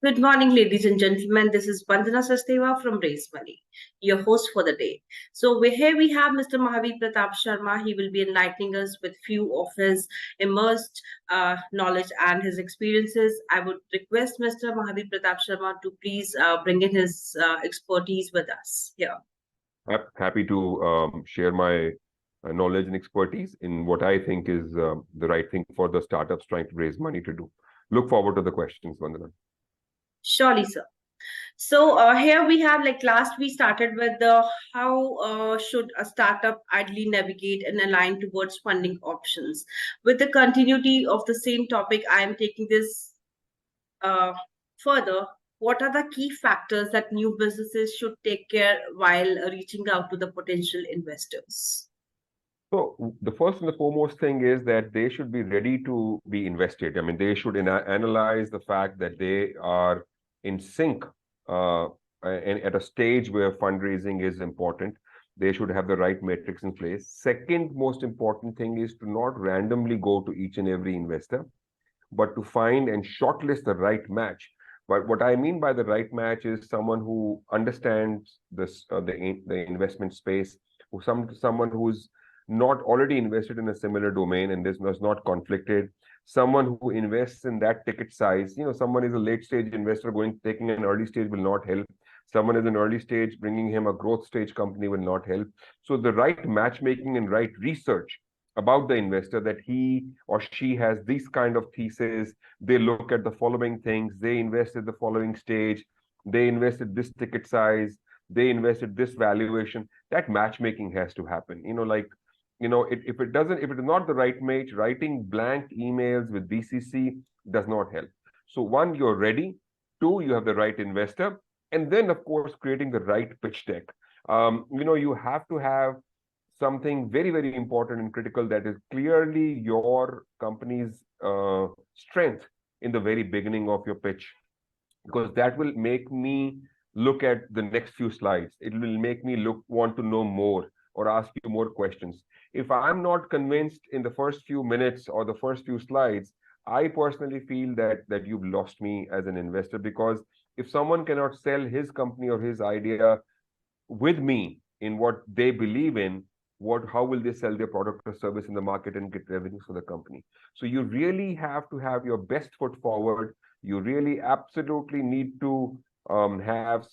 Good morning, ladies and gentlemen. This is Vandana Sachdeva from RaiseMoney, your host for the day. So here we have Mr. Mahavir Pratap Sharma. He will be enlightening us with few of his immersed knowledge and his experiences. I would request Mr. Mahavir Pratap Sharma to please bring in his expertise with us here. Happy to share my knowledge and expertise in what I think is the right thing for the startups trying to raise money to do. Look forward to the questions, Vandana. Surely, sir. So here we have, like last we started with the how should a startup ideally navigate and align towards funding options. With the continuity of the same topic, I am taking this uh, further. What are the key factors that new businesses should take care while reaching out to the potential investors? So the first and the foremost thing is that they should be ready to be invested. I mean, they should analyze the fact that they are in sync and at a stage where fundraising is important. They should have the right metrics in place. Second most important thing is to not randomly go to each and every investor, but to find and shortlist the right match. But what I mean by the right match is someone who understands this the investment space, someone who's not already invested in a similar domain and is not conflicted, someone who invests in that ticket size. Someone is a late stage investor taking an early stage will not help. Someone is an early stage, bringing him a growth stage company will not help. So the right matchmaking and right research about the investor, that he or she has these kind of thesis. They look at the following things. They invest at the following stage. They invest at this ticket size. They invest at this valuation. That matchmaking has to happen. If it is not the right match, writing blank emails with BCC does not help. So one, you're ready. Two, you have the right investor. And then, of course, creating the right pitch deck. You have to have something very, very important and critical that is clearly your company's strength in the very beginning of your pitch, because that will make me look at the next few slides. It will make me want to know more or ask you more questions. If I'm not convinced in the first few minutes or the first few slides, I personally feel that you've lost me as an investor, because if someone cannot sell his company or his idea with me in what they believe in, how will they sell their product or service in the market and get revenues for the company? So you really have to have your best foot forward. You really absolutely need to have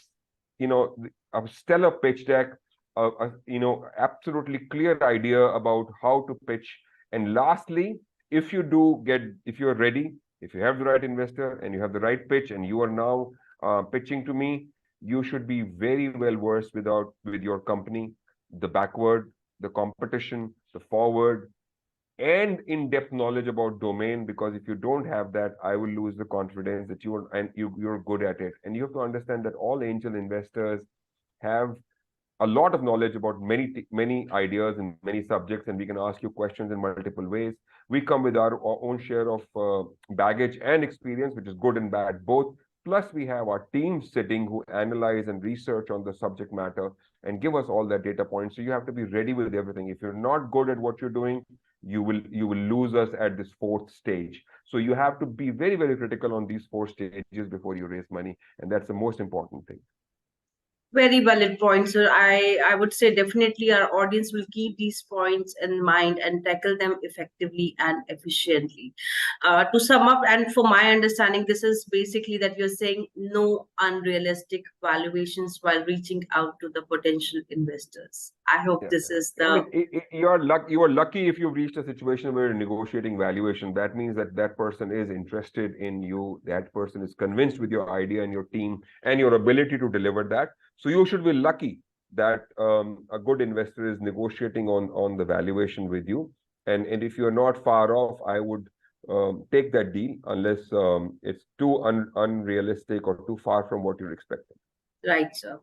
a stellar pitch deck, absolutely clear idea about how to pitch. And lastly, if you're ready, if you have the right investor and you have the right pitch and you are now pitching to me, you should be very well versed with your company, the backward, the competition, the forward, and in-depth knowledge about domain. Because if you don't have that, I will lose the confidence that you're good at it. And you have to understand that all angel investors have a lot of knowledge about many ideas and many subjects, and we can ask you questions in multiple ways. We come with our own share of baggage and experience, which is good and bad both. Plus, we have our teams sitting who analyze and research on the subject matter and give us all that data points. So you have to be ready with everything. If you're not good at what you're doing, you will lose us at this fourth stage. So you have to be very, very critical on these four stages before you raise money, and that's the most important thing. Very valid points, sir. I would say definitely our audience will keep these points in mind and tackle them effectively and efficiently. To sum up, and for my understanding, this is basically that you're saying no unrealistic valuations while reaching out to the potential investors. I hope this is I the mean, you are lucky if you've reached a situation where you're negotiating valuation. That means that person is interested in you. That person is convinced with your idea and your team and your ability to deliver that. So you should be lucky that a good investor is negotiating on the valuation with you. And if you're not far off, I would take that deal unless it's too unrealistic or too far from what you're expecting. right, sir.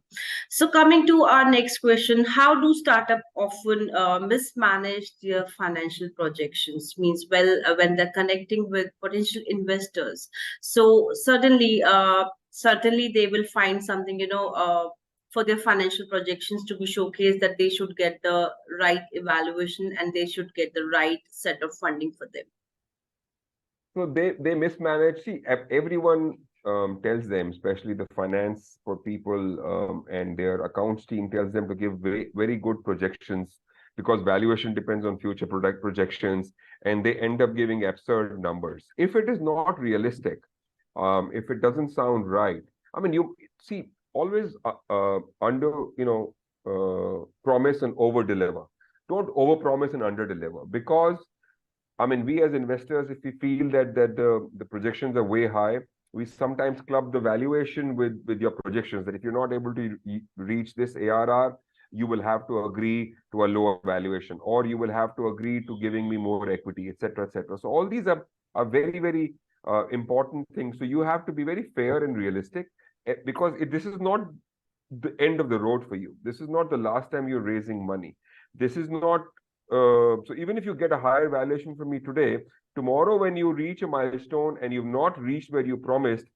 So coming to our next question, how do startup often mismanage their financial projections? Means, well, when they're connecting with potential investors, so certainly they will find something, for their financial projections to be showcased, that they should get the right evaluation and they should get the right set of funding for them. So they mismanage. See, everyone tells them, especially the finance for people and their accounts team tells them to give very, very good projections because valuation depends on future product projections, and they end up giving absurd numbers. If it is not realistic, if it doesn't sound right, I mean, you see, always under, promise and over deliver. Don't over promise and under deliver, because I mean, we as investors, if we feel that the projections are way high, we sometimes club the valuation with your projections. That if you're not able to reach this ARR, you will have to agree to a lower valuation, or you will have to agree to giving me more equity, etc., etc. So all these are very, very important things. So you have to be very fair and realistic, because this is not the end of the road for you. This is not the last time you're raising money. This is not so even if you get a higher valuation from me today, tomorrow when you reach a milestone and you've not reached where you promised,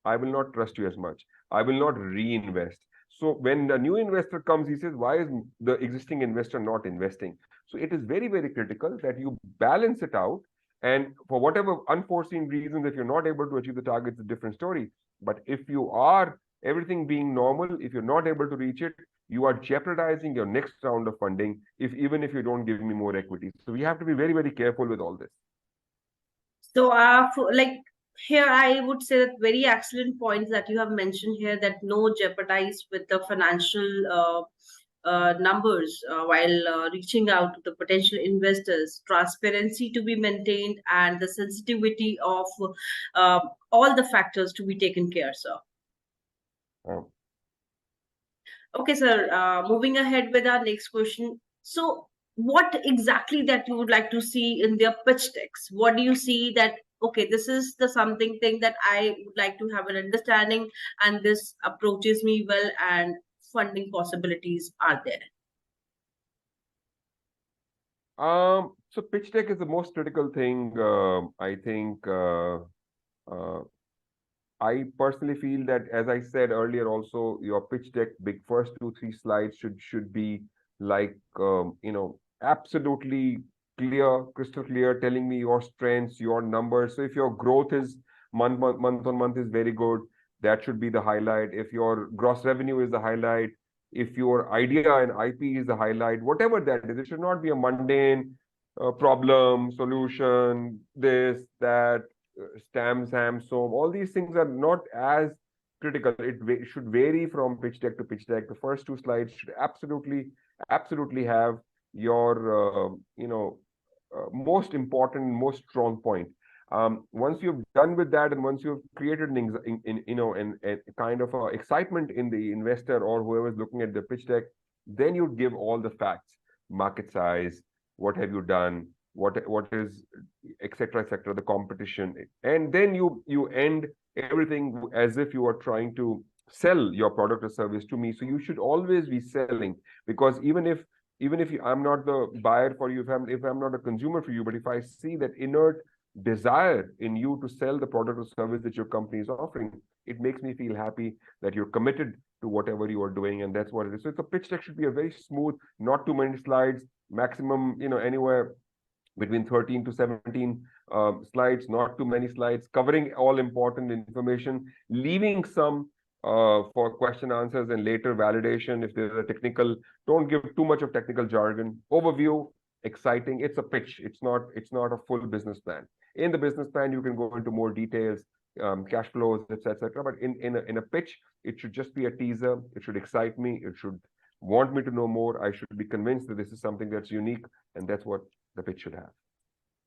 I will not trust you as much. I will not reinvest. So when the new investor comes, he says, why is the existing investor not investing? So it is very, very critical that you balance it out. And for whatever unforeseen reasons, if you're not able to achieve the target, it's a different story. But if you are, everything being normal, if you're not able to reach it, you are jeopardizing your next round of funding, even if you don't give me more equity. So we have to be very, very careful with all this. So, like here, I would say that very excellent points that you have mentioned here, that no jeopardize with the financial numbers while reaching out to the potential investors, transparency to be maintained, and the sensitivity of uh, all the factors to be taken care of. Um, Okay, sir. Moving ahead with our next question. So, what exactly that you would like to see in their pitch decks? What do you see that, okay, this is the something thing that I would like to have an understanding, and this approaches me well, and funding possibilities are there? so pitch deck is the most critical thing. I think uh, I personally feel that, as I said earlier, also your pitch deck, big first 2, 3 slides should be like absolutely clear, crystal clear, telling me your strengths, your numbers. So if your growth is month on month is very good, that should be the highlight. If your gross revenue is the highlight, if your idea and IP is the highlight, whatever that is, it should not be a mundane problem, solution, this, that, stam, sam, so all these things are not as critical. It should vary from pitch deck to pitch deck. The first 2 slides should absolutely have your, most important, most strong point. Once you've done with that, and once you've created an kind of excitement in the investor or whoever is looking at the pitch deck, then you give all the facts, market size, what have you done, what is, etc., the competition, and then you end everything as if you are trying to sell your product or service to me. So you should always be selling, because even if I'm not the buyer for you, if I'm not a consumer for you, but if I see that inert desire in you to sell the product or service that your company is offering, it makes me feel happy that you're committed to whatever you are doing, and that's what it is. So it's a pitch deck should be a very smooth, not too many slides, maximum, anywhere between 13 to 17 slides, not too many slides, covering all important information, leaving some for question answers and later validation. If there's a technical, don't give too much of technical jargon. Overview, exciting. It's a pitch. It's not a full business plan. In the business plan, you can go into more details, cash flows, etc. But in a pitch, it should just be a teaser. It should excite me. It should want me to know more. I should be convinced that this is something that's unique, and that's what the pitch should have.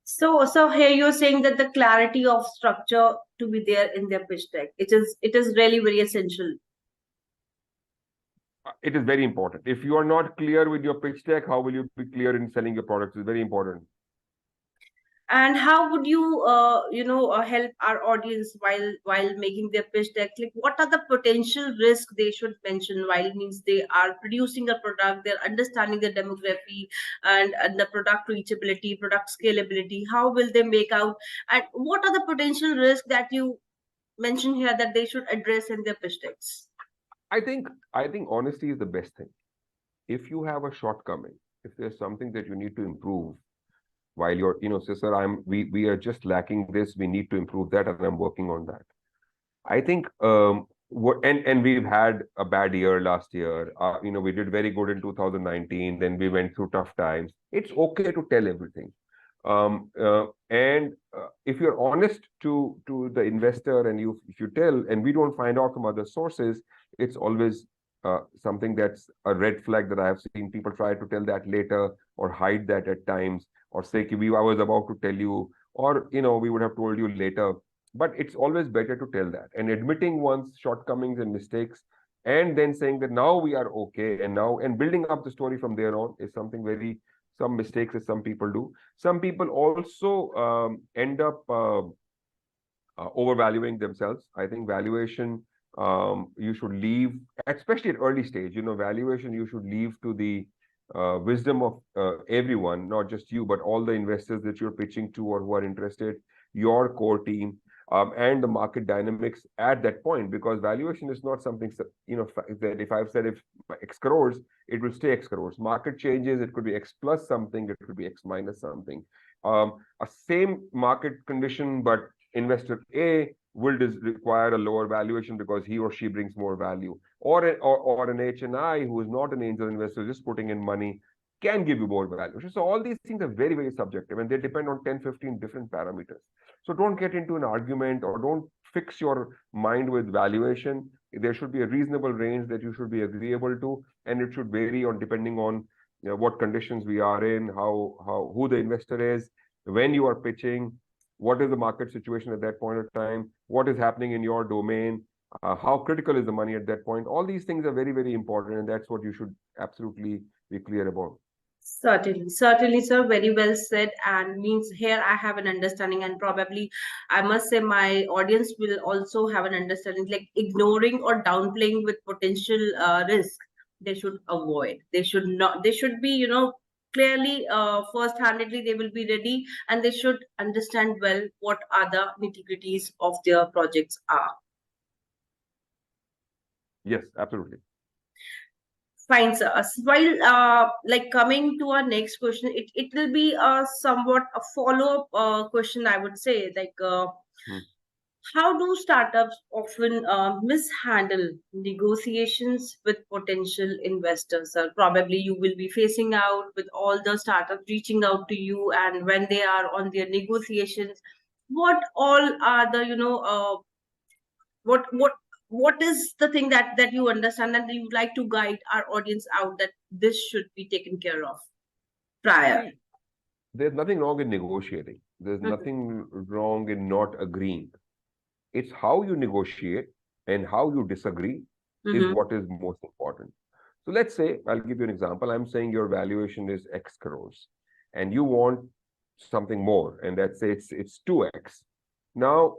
So here you're saying that the clarity of structure to be there in their pitch deck. It is really very essential. It is very important. If you are not clear with your pitch deck, how will you be clear in selling your products? It's very important. And how would you help our audience while making their pitch deck? Like, what are the potential risks they should mention while means they are producing a product, they're understanding the demography, and the product reachability, product scalability? How will they make out, and what are the potential risks that you mention here that they should address in their pitch decks? I think honesty is the best thing. If you have a shortcoming, if there's something that you need to improve, while you're, say, sir, we are just lacking this, we need to improve that, and I'm working on that. I think and we've had a bad year last year. We did very good in 2019. Then we went through tough times. It's okay to tell everything. And if you're honest to the investor, and if you tell, and we don't find out from other sources, it's always something that's a red flag that I have seen people try to tell that later or hide that at times, or say, I was about to tell you, or we would have told you later. But it's always better to tell that, and admitting one's shortcomings and mistakes, and then saying that now we are okay, and building up the story from there on is something very, some mistakes that some people do. Some people also end up overvaluing themselves. I think valuation, you should leave, especially at early stage, valuation you should leave to the wisdom of everyone, not just you, but all the investors that you're pitching to or who are interested, your core team, and the market dynamics at that point. Because valuation is not something, that if I've said if X crores, it will stay X crores. Market changes, it could be X plus something, it could be X minus something. A same market condition, but investor A will require a lower valuation because he or she brings more value. Or an HNI who is not an angel investor, just putting in money, can give you more value. So all these things are very, very subjective, and they depend on 10, 15 different parameters. So don't get into an argument, or don't fix your mind with valuation. There should be a reasonable range that you should be agreeable to, and it should vary on depending on what conditions we are in, who the investor is, when you are pitching, what is the market situation at that point of time, what is happening in your domain, how critical is the money at that point. All these things are very, very important, and that's what you should absolutely be clear about. Certainly, sir. Very well said. And means here I have an understanding, and probably I must say my audience will also have an understanding. Like ignoring or downplaying with potential risk, they should avoid. They should not. They should be, clearly, first-handedly, they will be ready, and they should understand well what are the nitty-gritties of their projects are. Yes, absolutely. Fine, sir. While like coming to our next question, it will be somewhat a follow-up question, I would say. Like, how do startups often mishandle negotiations with potential investors? Sir, probably you will be facing out with all the startups reaching out to you, and when they are on their negotiations, what all are the what is the thing that you understand and you like to guide our audience out that this should be taken care of prior? There's nothing wrong in negotiating. There's nothing wrong in not agreeing. It's how you negotiate and how you disagree is what is most important. So let's say, I'll give you an example. I'm saying your valuation is X crores and you want something more, and let's say it's 2X. Now,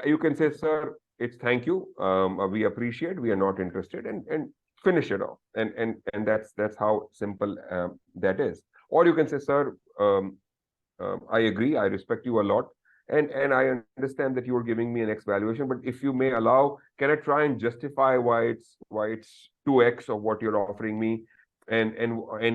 you can say, sir, it's thank you. We appreciate, we are not interested, and finish it off. And that's how simple that is. Or you can say, sir, I agree, I respect you a lot, and I understand that you are giving me an X valuation, but if you may allow, can I try and justify why it's 2X of what you're offering me? And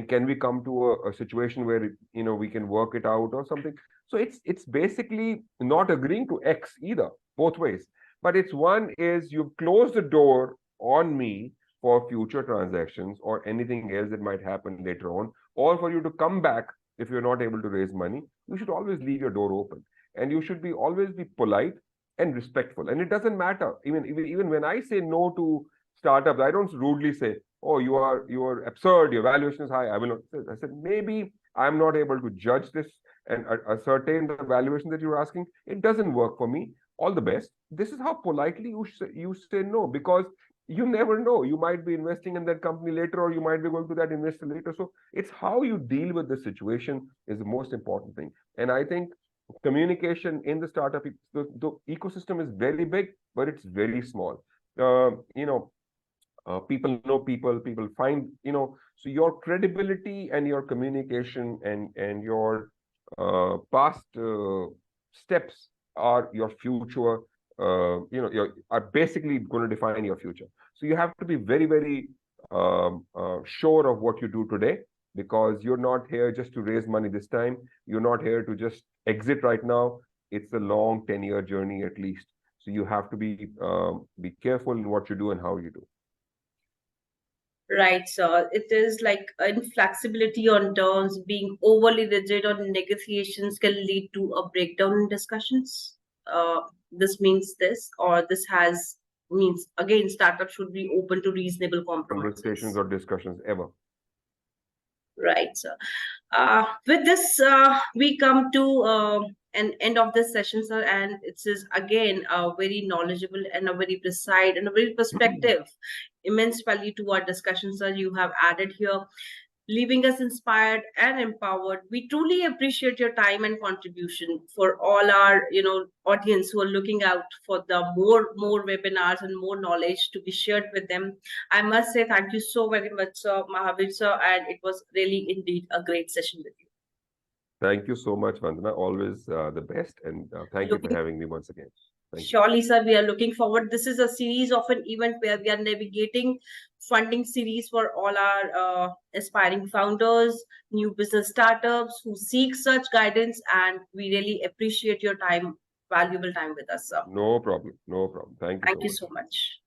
can we come to a situation where we can work it out or something? So it's basically not agreeing to X either, both ways. But it's one is you've closed the door on me for future transactions or anything else that might happen later on, or for you to come back if you're not able to raise money. You should always leave your door open, and you should always be polite and respectful. And it doesn't matter. Even when I say no to startups, I don't rudely say, oh, you are absurd, your valuation is high, I will not. I said, maybe I'm not able to judge this and ascertain the valuation that you're asking. It doesn't work for me. All the best. This is how politely you say no, because you never know. You might be investing in that company later, or you might be going to that investor later. So it's how you deal with the situation is the most important thing. And I think communication in the startup, the ecosystem is very big, but it's very small. People know people find, so your credibility and your communication and your past steps are your future, are basically going to define your future. So you have to be very, very sure of what you do today, because you're not here just to raise money this time. You're not here to just exit right now. It's a long 10-year journey at least. So you have to be careful in what you do and how you do. Right, sir. It is like inflexibility on terms, being overly rigid on negotiations can lead to a breakdown in discussions. This means this, or this has means again, startup should be open to reasonable Conversations compromises. or discussions ever. Right, sir. With this, we come to an end of this session, sir, and it is again very knowledgeable and a very precise and a very perspective, immense value to our discussion, sir. You have added here, leaving us inspired and empowered. We truly appreciate your time and contribution. For all our audience who are looking out for the more webinars and more knowledge to be shared with them, I must say thank you so very much, sir, Mahavir, sir, and it was really indeed a great session with you. Thank you so much, Vandana. Always the best, and thank you for Looking having me once again. Thank you. Surely, sir, we are looking forward. This is a series of an event where we are navigating funding series for all our aspiring founders, new business startups who seek such guidance. And we really appreciate your time, valuable time with us, sir. No problem. No problem. Thank you so Thank you much. so much.